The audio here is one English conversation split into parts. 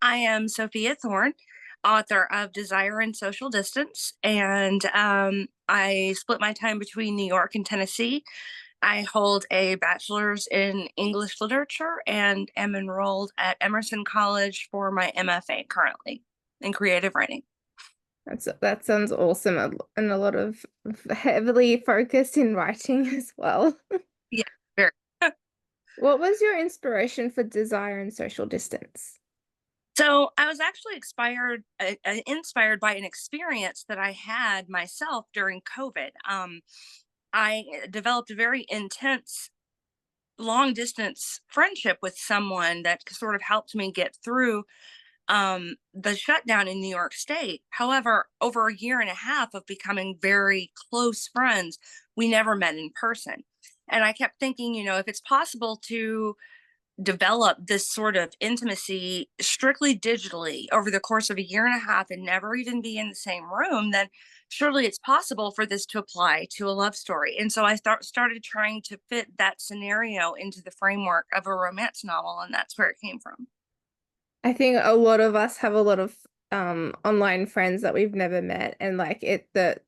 I am Sophia Thorne, author of Desire and Social Distance, and I split my time between New York and Tennessee. I hold a bachelor's in English literature and am enrolled at Emerson College for my MFA currently in creative writing. That sounds awesome, and a lot of heavily focused in writing as well. Yeah, very. What was your inspiration for Desire and Social Distance? So I was actually inspired by an experience that I had myself during COVID. I developed a very intense long distance friendship with someone that sort of helped me get through the shutdown in New York State. However, over a year and a half of becoming very close friends, we never met in person. And I kept thinking, if it's possible to develop this sort of intimacy strictly digitally over the course of a year and a half and never even be in the same room, then surely it's possible for this to apply to a love story. And so I started trying to fit that scenario into the framework of a romance novel, and that's where it came from. I think a lot of us have a lot of online friends that we've never met, and like the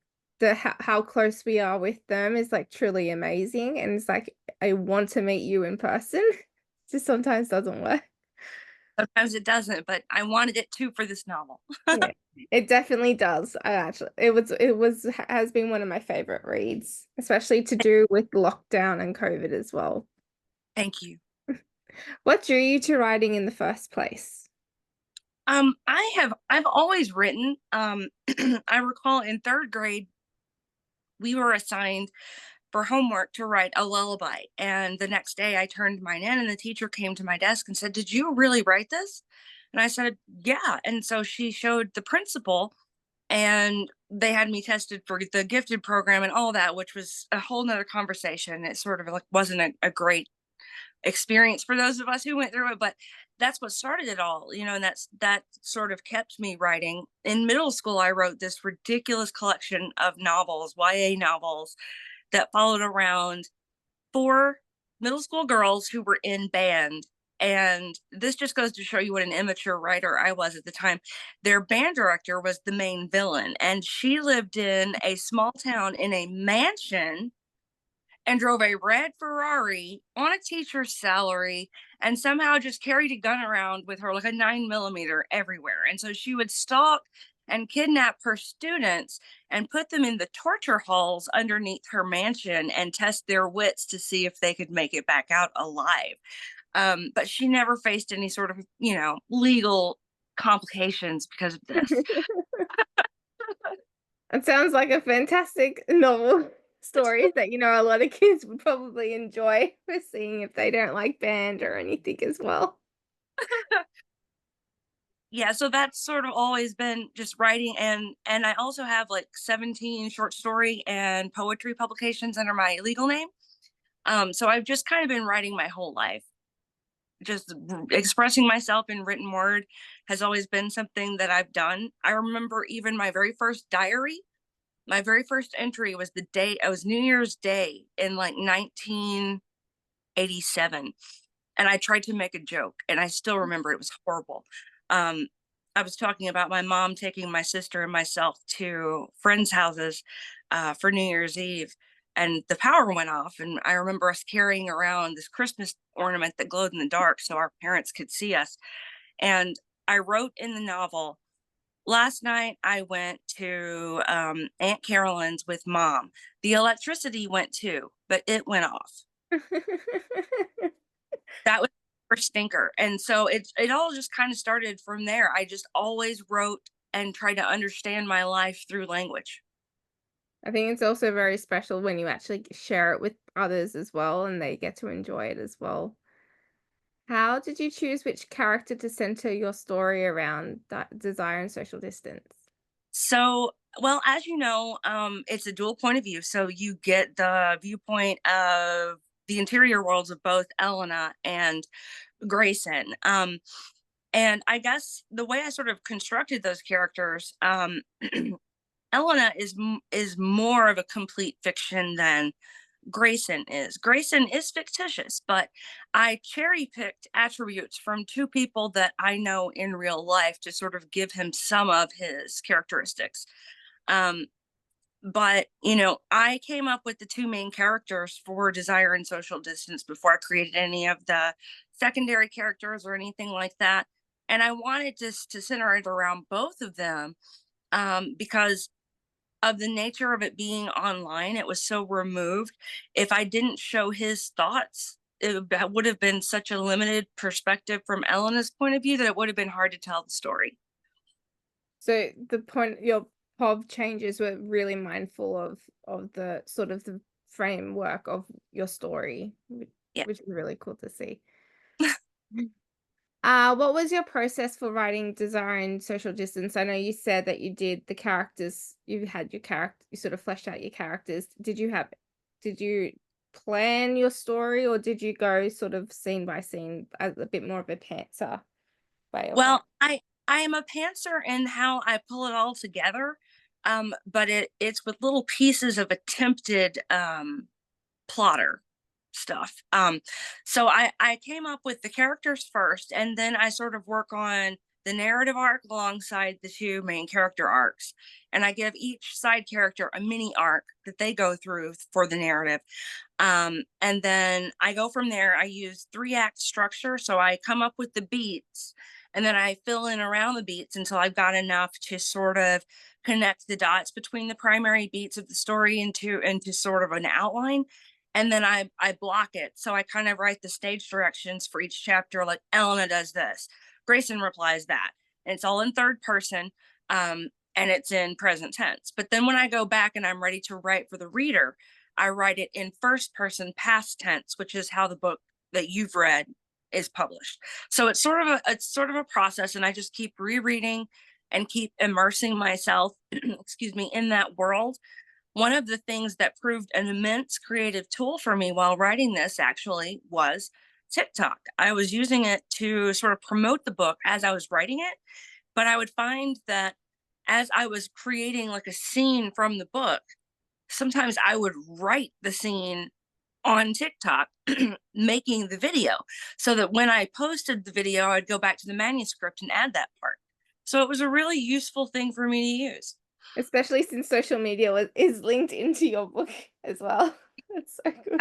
how close we are with them is like truly amazing, and it's like I want to meet you in person. Just sometimes doesn't work. Sometimes it doesn't, but I wanted it to for this novel. Yeah, it definitely does. It has been one of my favorite reads, especially to do with lockdown and COVID as well. Thank you. What drew you to writing in the first place? I've always written. I recall in third grade, we were assigned for homework to write a lullaby. And the next day I turned mine in and the teacher came to my desk and said, "Did you really write this?" And I said, "Yeah." And so she showed the principal and they had me tested for the gifted program and all that, which was a whole nother conversation. It sort of like wasn't a great experience for those of us who went through it, but that's what started it all, and that sort of kept me writing. In middle school, I wrote this ridiculous collection of novels, YA novels, that followed around four middle school girls who were in band. And this just goes to show you what an immature writer I was at the time. Their band director was the main villain, and she lived in a small town in a mansion and drove a red Ferrari on a teacher's salary and somehow just carried a gun around with her, like a 9mm, everywhere. And so she would stalk and kidnap her students and put them in the torture halls underneath her mansion and test their wits to see if they could make it back out alive. But she never faced any sort of, legal complications because of this. It sounds like a fantastic novel story that a lot of kids would probably enjoy for seeing if they don't like band or anything as well. Yeah, so that's sort of always been just writing, and I also have like 17 short story and poetry publications under my legal name. So I've just kind of been writing my whole life. Just expressing myself in written word has always been something that I've done. I remember even my very first diary, my very first entry was the day, it was New Year's Day in like 1987. And I tried to make a joke, and I still remember it was horrible. Um, I was talking about my mom taking my sister and myself to friends' houses for New Year's Eve, and the power went off. And I remember us carrying around this Christmas ornament that glowed in the dark so our parents could see us. And I wrote in the novel, "Last night I went to Aunt Carolyn's with mom. The electricity went too, but it went off." That was the first stinker. And so it all just kind of started from there. I just always wrote and tried to understand my life through language. I think it's also very special when you actually share it with others as well and they get to enjoy it as well. How did you choose which character to center your story around that desire and social distance? So, well, as you know, it's a dual point of view. So you get the viewpoint of the interior worlds of both Elena and Grayson. And I guess the way I sort of constructed those characters, Elena is more of a complete fiction than Grayson is. Grayson is fictitious, but I cherry picked attributes from two people that I know in real life to sort of give him some of his characteristics. Um, but I came up with the two main characters for Desire and Social Distance before I created any of the secondary characters or anything like that. And I wanted just to center it around both of them, because of the nature of it being online. It was so removed. If I didn't show his thoughts, would have been such a limited perspective from Elena's point of view that it would have been hard to tell the story. So the point your POV changes were really mindful of the sort of the framework of your story, Yeah. which is really cool to see. What was your process for writing Design Social Distance? I know you said that you did the characters, you had your character, you sort of fleshed out your characters. Did you plan your story, or did you go sort of scene by scene as a bit more of a pantser way of writing? Well, I am a pantser in how I pull it all together, but it's with little pieces of attempted plotter stuff. So I came up with the characters first, and then I sort of work on the narrative arc alongside the two main character arcs, and I give each side character a mini arc that they go through for the narrative. And then I go from there. I use 3-act structure. So I come up with the beats and then I fill in around the beats until I've got enough to sort of connect the dots between the primary beats of the story into sort of an outline. And then I block it. So I kind of write the stage directions for each chapter, like Elena does this, Grayson replies that. And it's all in third person. And it's in present tense. But then when I go back and I'm ready to write for the reader, I write it in first person past tense, which is how the book that you've read is published. So it's sort of a process, and I just keep rereading and keep immersing myself, excuse me, in that world. One of the things that proved an immense creative tool for me while writing this actually was TikTok. I was using it to sort of promote the book as I was writing it, but I would find that as I was creating like a scene from the book, sometimes I would write the scene on TikTok, making the video, so that when I posted the video, I'd go back to the manuscript and add that part. So it was a really useful thing for me to use. Especially since social media is linked into your book as well. That's so good.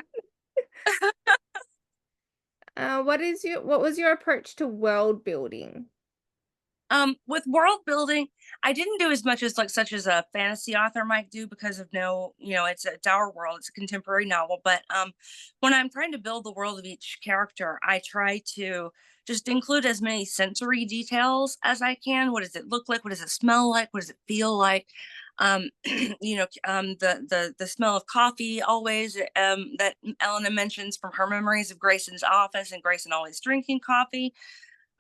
What was your approach to world building? With world building, I didn't do as much as like such as a fantasy author might do because of no, it's our world, it's a contemporary novel. But when I'm trying to build the world of each character, I try to just include as many sensory details as I can. What does it look like? What does it smell like? What does it feel like? The smell of coffee always, that Elena mentions from her memories of Grayson's office and Grayson always drinking coffee.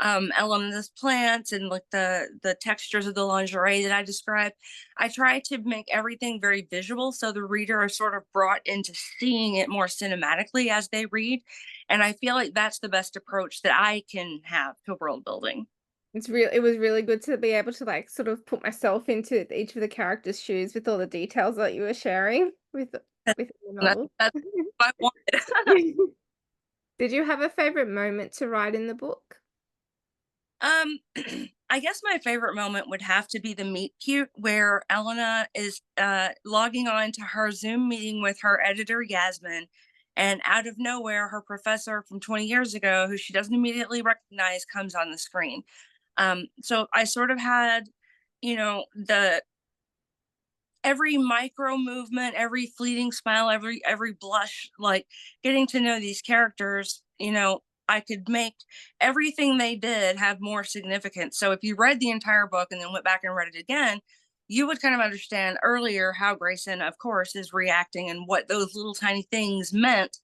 Elena's plants and like the textures of the lingerie that I described. I try to make everything very visual so the reader is sort of brought into seeing it more cinematically as they read. And I feel like that's the best approach that I can have to world building. It was really good to be able to, like, sort of put myself into each of the characters' shoes with all the details that you were sharing with the And novel. that's what I wanted. Did you have a favorite moment to write in the book? Um, I guess my favorite moment would have to be the meet cute where Elena is logging on to her Zoom meeting with her editor Yasmin, and out of nowhere, her professor from 20 years ago, who she doesn't immediately recognize, comes on the screen. So I sort of had, the every micro movement, every fleeting smile, every blush, like getting to know these characters, I could make everything they did have more significance. So if you read the entire book and then went back and read it again, you would kind of understand earlier how Grayson, of course, is reacting and what those little tiny things meant,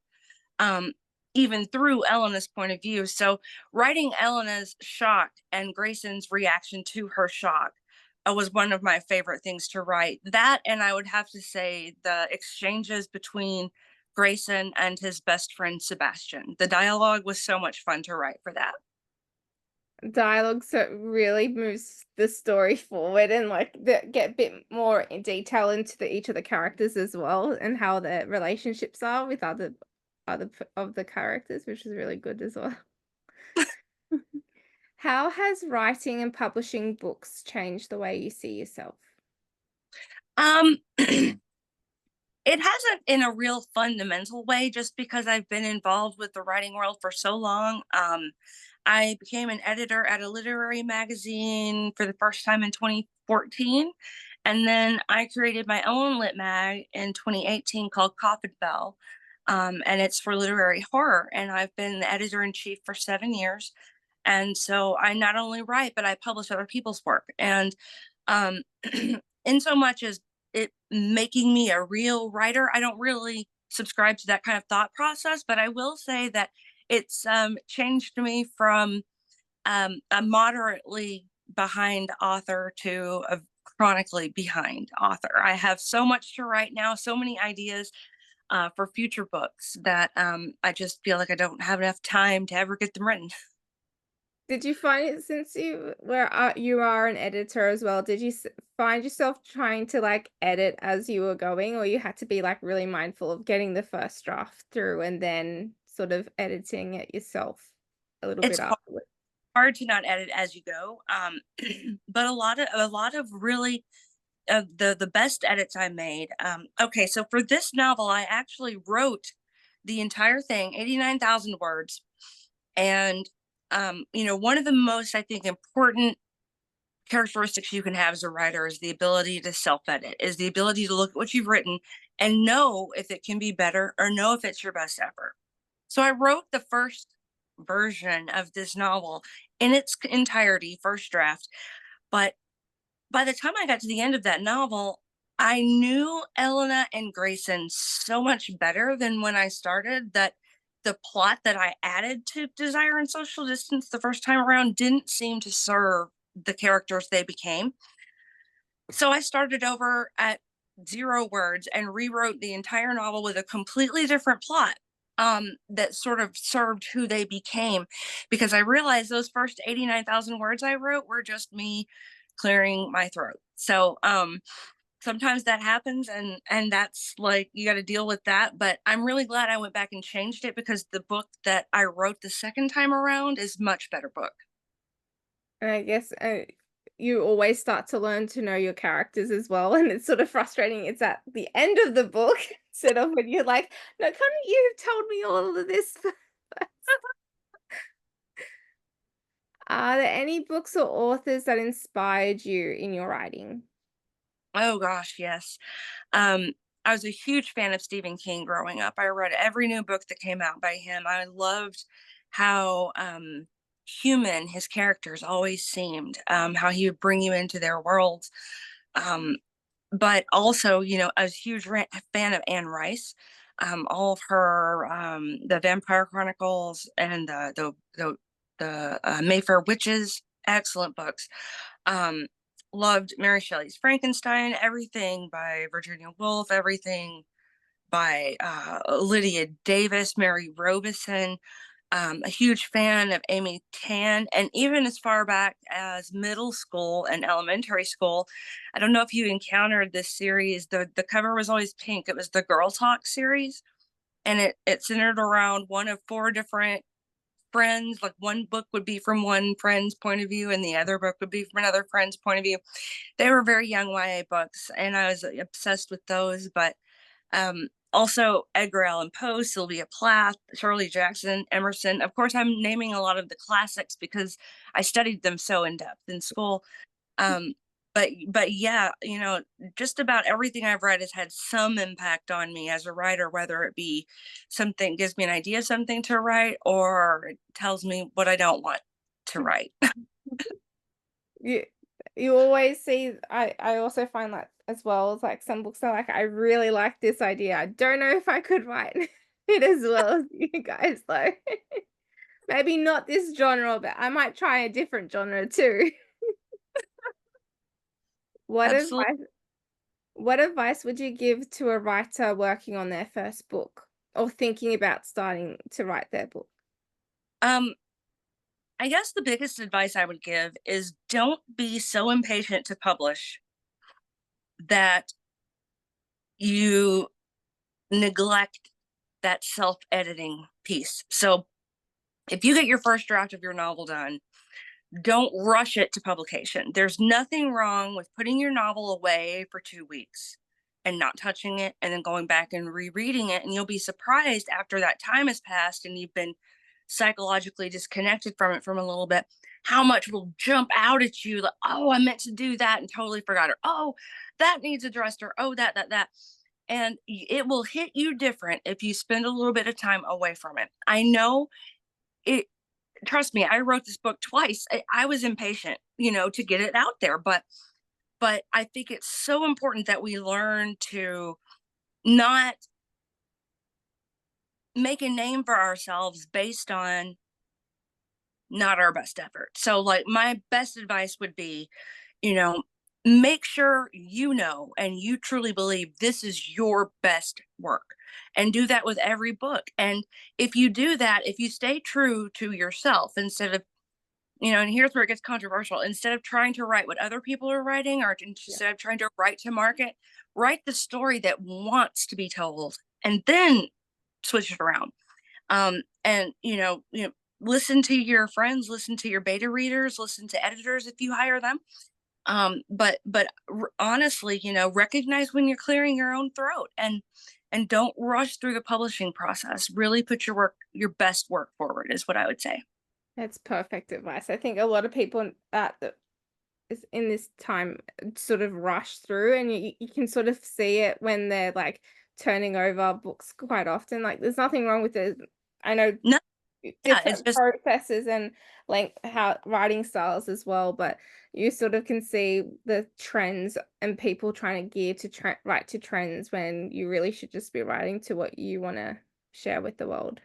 um, even through Elena's point of view. So writing Elena's shock and Grayson's reaction to her shock was one of my favorite things to write. That, and I would have to say the exchanges between Grayson and his best friend Sebastian. The dialogue was so much fun to write for that. Dialogue so really moves the story forward and, like, get a bit more in detail into each of the characters as well and how their relationships are with of the characters, which is really good as well. How has writing and publishing books changed the way you see yourself? It hasn't in a real fundamental way just because I've been involved with the writing world for so long. I became an editor at a literary magazine for the first time in 2014. And then I created my own lit mag in 2018 called Coffin Bell. And it's for literary horror. And I've been the editor in chief for 7 years. And so I not only write, but I publish other people's work. And um, in so much as it making me a real writer, I don't really subscribe to that kind of thought process, but I will say that it's changed me from a moderately behind author to a chronically behind author. I have so much to write now, so many ideas for future books that I just feel like I don't have enough time to ever get them written. Did you find it since you are an editor as well, did you find yourself trying to, like, edit as you were going, or you had to be, like, really mindful of getting the first draft through and then sort of editing it yourself a little It's bit afterward? hard to not edit as you go, but a lot of really the best edits I made. Okay, so for this novel, I actually wrote the entire thing, 89,000 words, and one of the most I think important characteristics you can have as a writer is the ability to self-edit, is the ability to look at what you've written and know if it can be better or know if it's your best effort. So I wrote the first version of this novel in its entirety, first draft, but by the time I got to the end of that novel, I knew Elena and Grayson so much better than when I started that the plot that I added to Desire and Social Distance the first time around didn't seem to serve the characters they became. So I started over at 0 words and rewrote the entire novel with a completely different plot that sort of served who they became, because I realized those first 89,000 words I wrote were just me clearing my throat. So sometimes that happens, and that's like you got to deal with that, but I'm really glad I went back and changed it because the book that I wrote the second time around is much better book. And I guess, you always start to learn to know your characters as well, and it's sort of frustrating it's at the end of the book instead of when you're like, "No, couldn't you have told me all of this first?" Are there any books or authors that inspired you in your writing? Oh gosh, yes. Um, I was a huge fan of Stephen King growing up. I read every new book that came out by him. I loved how human his characters always seemed, how he would bring you into their worlds. Um, but also, I was a huge fan of Anne Rice. All of her, the Vampire Chronicles and the Mayfair Witches, excellent books. Um, Loved Mary Shelley's Frankenstein, everything by Virginia Woolf, everything by Lydia Davis, Mary Robeson. A huge fan of Amy Tan, and even as far back as middle school and elementary school. I don't know if you encountered this series. The cover was always pink. It was the Girl Talk series, and it centered around one of four different friends. Like one book would be from one friend's point of view, and the other book would be from another friend's point of view. They were very young YA books, and I was obsessed with those. But also Edgar Allan Poe, Sylvia Plath, Shirley Jackson, Emerson. Of course, I'm naming a lot of the classics because I studied them so in depth in school. Um, but yeah, just about everything I've read has had some impact on me as a writer, whether it be something gives me an idea of something to write or it tells me what I don't want to write. You you always see I also find that as well as, like, some books are like, "I really like this idea. I don't know if I could write it as well as you guys, though." Maybe not this genre, but I might try a different genre too. What Absolutely. advice what advice would you give to a writer working on their first book or thinking about starting to write their book? Um, I guess the biggest advice I would give is don't be so impatient to publish that you neglect that self-editing piece. So if you get your first draft of your novel done, don't rush it to publication. There's nothing wrong with putting your novel away for 2 weeks and not touching it and then going back and rereading it. And you'll be surprised after that time has passed and you've been psychologically disconnected from it from a little bit, how much will jump out at you like, oh, I meant to do that and totally forgot, or oh, that needs addressed, or oh, that. And it will hit you different if you spend a little bit of time away from it. I know it, trust me, I wrote this book twice. I was impatient, to get it out there, but I think it's so important that we learn to not make a name for ourselves based on not our best effort. So like my best advice would be, you know, make sure and you truly believe this is your best work, and do that with every book. And if you do that, if you stay true to yourself instead of, and here's where it gets controversial, instead of trying to write what other people are writing, or Yeah. instead of trying to write to market, write the story that wants to be told and then switch it around. And listen to your friends, listen to your beta readers, listen to editors if you hire them. But honestly, recognize when you're clearing your own throat, and don't rush through the publishing process. Really put your best work forward is what I would say. That's perfect advice. I think a lot of people at the is in this time sort of rush through, and you can sort of see it when they're like turning over books quite often. Like there's nothing wrong with it. I know No, yeah, it's different just processes and like how writing styles as well, but you sort of can see the trends and people trying to gear to write to trends when you really should just be writing to what you want to share with the world.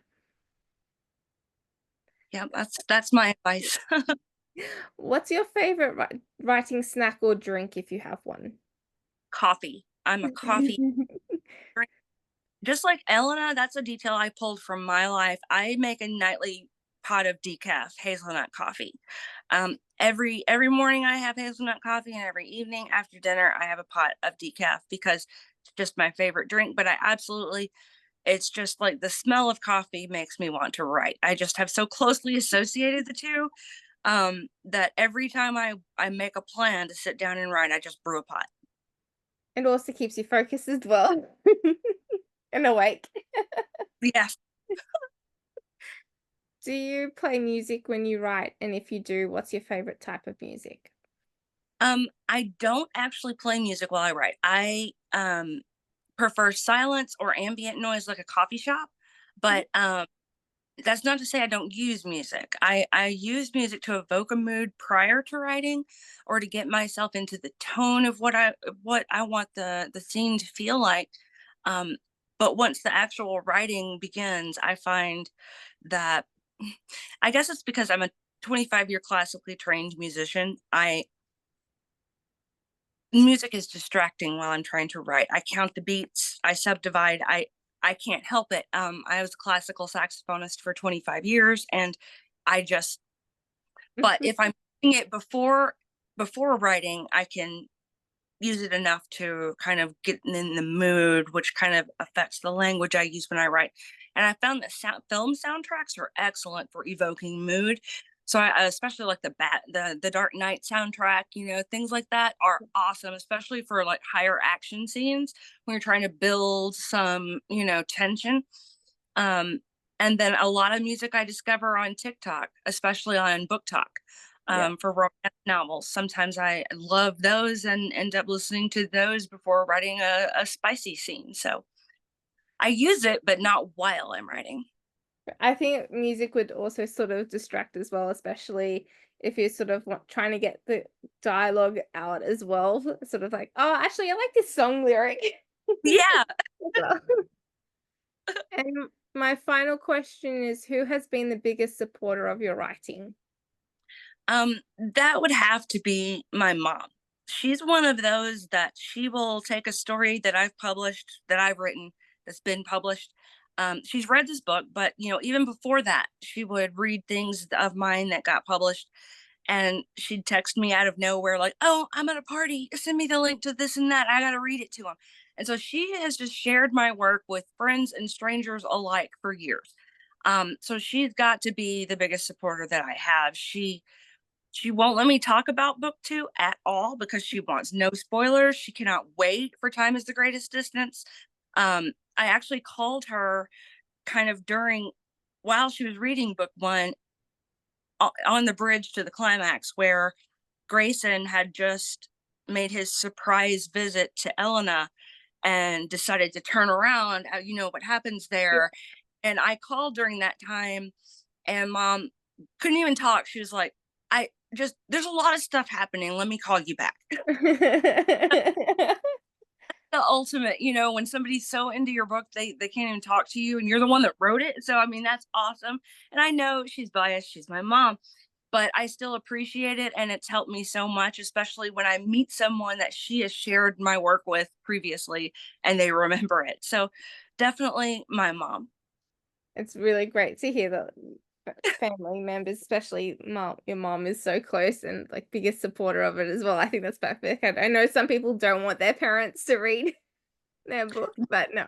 yeah, that's my advice. What's your favorite writing snack or drink if you have one? Coffee. I'm a coffee drinker. Just like Elena, that's a detail I pulled from my life. I make a nightly pot of decaf hazelnut coffee. Every morning I have hazelnut coffee, and every evening after dinner I have a pot of decaf because it's just my favorite drink. But I absolutely, it's just like the smell of coffee makes me want to write. I just have so closely associated the two, that every time I make a plan to sit down and write, I just brew a pot. It also keeps you focused as well and awake. Yes. Do you play music when you write? And if you do, what's your favorite type of music? I don't actually play music while I write. I prefer silence or ambient noise like a coffee shop, Mhm. but that's not to say I don't use music. I use music to evoke a mood prior to writing, or to get myself into the tone of what I want the scene to feel like. Um, but once the actual writing begins, I find that I guess it's because I'm a 25-year classically trained musician. I Music is distracting while I'm trying to write. I count the beats, I subdivide, I can't help it. I was a classical saxophonist for 25 years, and I just but if I'm doing it before writing, I can use it enough to kind of get in the mood, which kind of affects the language I use when I write. And I found that film soundtracks are excellent for evoking mood. So I especially like the Dark Knight soundtrack, things like that are awesome, especially for like higher action scenes when you're trying to build some, tension. Um, and then a lot of music I discover on TikTok, especially on Book Talk, Yeah. for romance novels. Sometimes I love those and end up listening to those before writing a spicy scene. So I use it, but not while I'm writing. I think music would also sort of distract as well, especially if you're sort of trying to get the dialogue out as well. Sort of like, oh, actually, I like this song lyric. Yeah. As well. And my final question is, who has been the biggest supporter of your writing? That would have to be my mom. She's one of those that she will take a story that I've published, that I've written, that's been published. She's read this book, but even before that, she would read things of mine that got published, and she'd text me out of nowhere like, "Oh, I'm at a party. Send me the link to this and that. I got to read it to him." And so she has just shared my work with friends and strangers alike for years. So she's got to be the biggest supporter that I have. She won't let me talk about book 2 at all because she wants no spoilers. She cannot wait for Time is the Greatest Distance. I actually called her kind of during while she was reading book 1 on the bridge to the climax where Grayson had just made his surprise visit to Elena and decided to turn around. What happens Yeah. there. And I called during that time, and mom couldn't even talk. She was like, there's a lot of stuff happening. Let me call you back. The ultimate, when somebody's so into your book, they can't even talk to you, and you're the one that wrote it. So, I mean, that's awesome. And I know she's biased. She's my mom, but I still appreciate it. And it's helped me so much, especially when I meet someone that she has shared my work with previously and they remember it. So, definitely my mom. It's really great to hear that family members, especially your mom is so close and like biggest supporter of it as well. I think that's perfect. I know some people don't want their parents to read their book, but no.